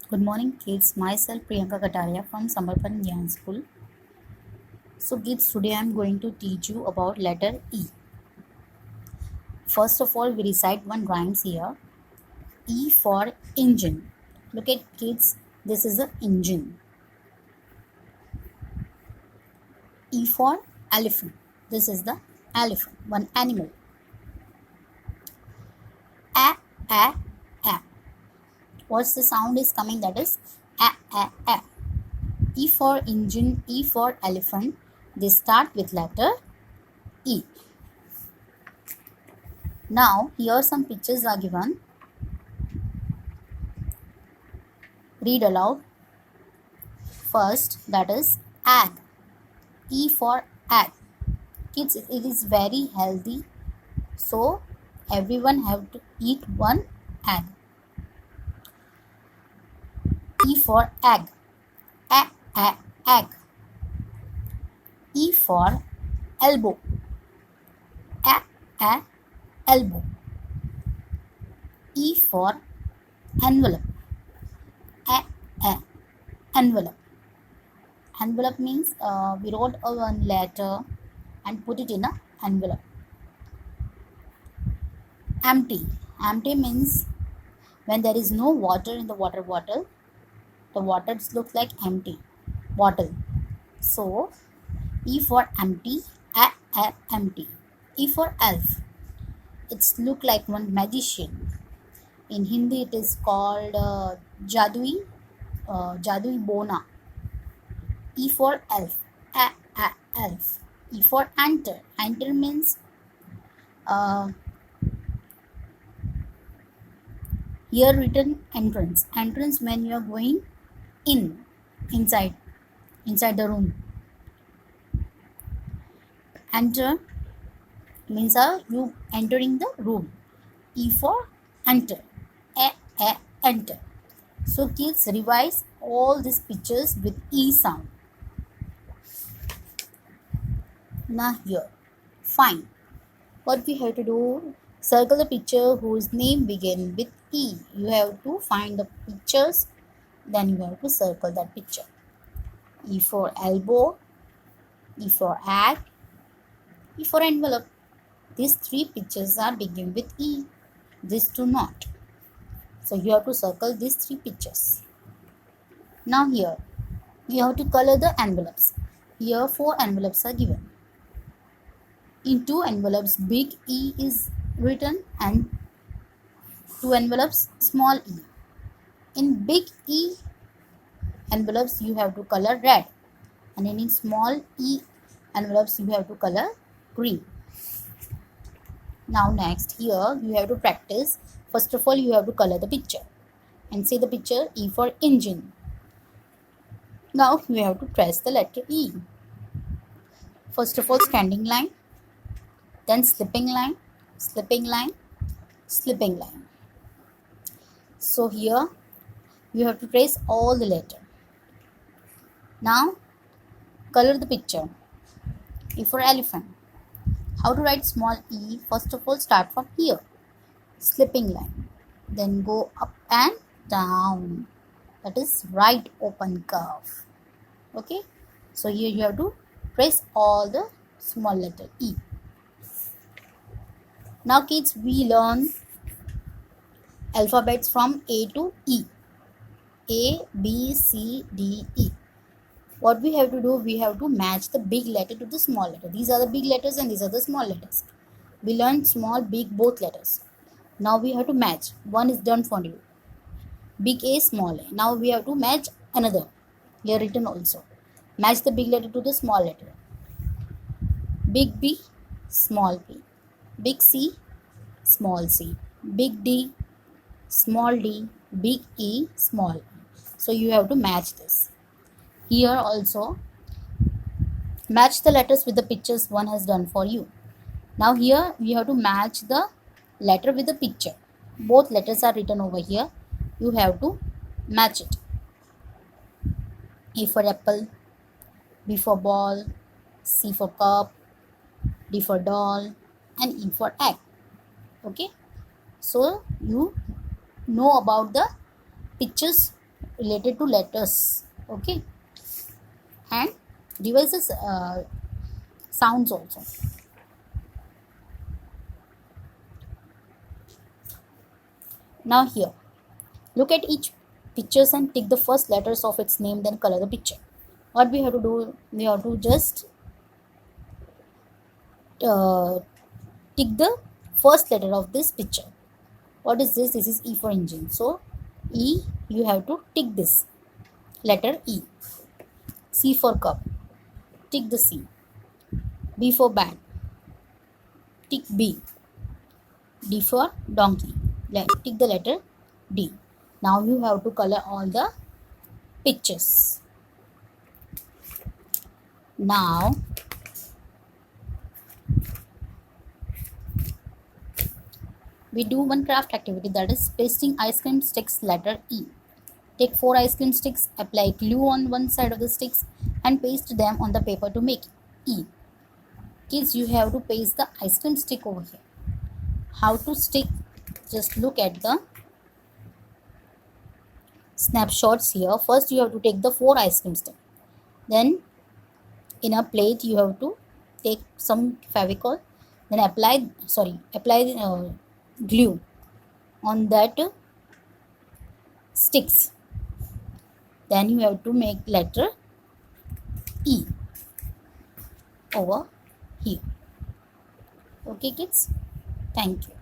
Good morning, kids. Myself Priyanka Kataria from Samarpan Gyan School. So, kids, today I am going to teach you about letter E. First of all, we recite one rhymes here. E for engine. Look at kids. This is the engine. E for elephant. This is the elephant. One animal. A a a. What's the sound is coming? That is a a a. E for engine. E for elephant. They start with letter E. Now, here some pictures are given. Read aloud. First, that is egg. E for egg. Kids, it is very healthy. So, everyone have to eat one egg. E for egg. Egg. E for elbow. Elbow. E for envelope. Envelope. Envelope means we wrote a one letter and put it in an envelope. Empty. Empty means when there is no water in the water bottle, the water looks like empty bottle. So, E for empty, empty. E for elf. It's look like one magician. In Hindi, it is called Jadui Bona. E for elf, elf. E for enter. Enter means here written entrance. Entrance when you are going inside the room. Enter means you entering the room. E for enter. Enter. So kids, revise all these pictures with E sound. Now here, fine. What we have to do, circle the picture whose name begin with E. You have to find the pictures, then you have to circle that picture. E for elbow, E for egg, E for envelope. These three pictures are begin with E. These do not. So you have to circle these three pictures. Now here, you have to color the envelopes. Here 4 envelopes are given. In 2 envelopes, big E is written and 2 envelopes, small e. In big E envelopes, you have to color red. And in small e envelopes, you have to color green. Now next, here you have to practice. First of all, you have to color the picture. And say the picture E for engine. Now you have to trace the letter E. First of all, standing line. Then slipping line. So here you have to trace all the letter. Now color the picture. E for elephant. How to write small e? First of all, start from here. Slipping line. Then go up and down. That is right open curve. Okay. So here you have to trace all the small letter E. Now kids, we learn alphabets from A to E. A, B, C, D, E. What we have to do, we have to match the big letter to the small letter. These are the big letters and these are the small letters. We learned small, big, both letters. Now we have to match. One is done for you. Big A, small A. Now we have to match another. Here written also. Match the big letter to the small letter. Big B, small b. Big C, small c. Big D, small d. Big E, small e. So you have to match this. Here also, match the letters with the pictures one has done for you. Now here we have to match the letter with the picture. Both letters are written over here. You have to match it. A for apple, B for ball, C for cup, D for doll, and E for egg. Okay. So you know about the pictures related to letters, okay, and devices sounds also. Now here, look at each pictures and tick the first letters of its name, then color the picture. What we have to do, we have to just uh, tick the first letter of this picture. What is this? This is E for engine. So E, you have to tick this letter E. C for cup, tick the C. B for bag, tick B. D for donkey, tick the letter D. Now you have to color all the pictures. Now we do one craft activity, that is pasting ice cream sticks letter E. Take 4 ice cream sticks, apply glue on one side of the sticks and paste them on the paper to make E. Kids, you have to paste the ice cream stick over here. How to stick? Just look at the snapshots here. First you have to take the 4 ice cream sticks. Then in a plate you have to take some Fevicol. Then apply glue on that sticks. Then you have to make letter E over here. Okay kids, thank you.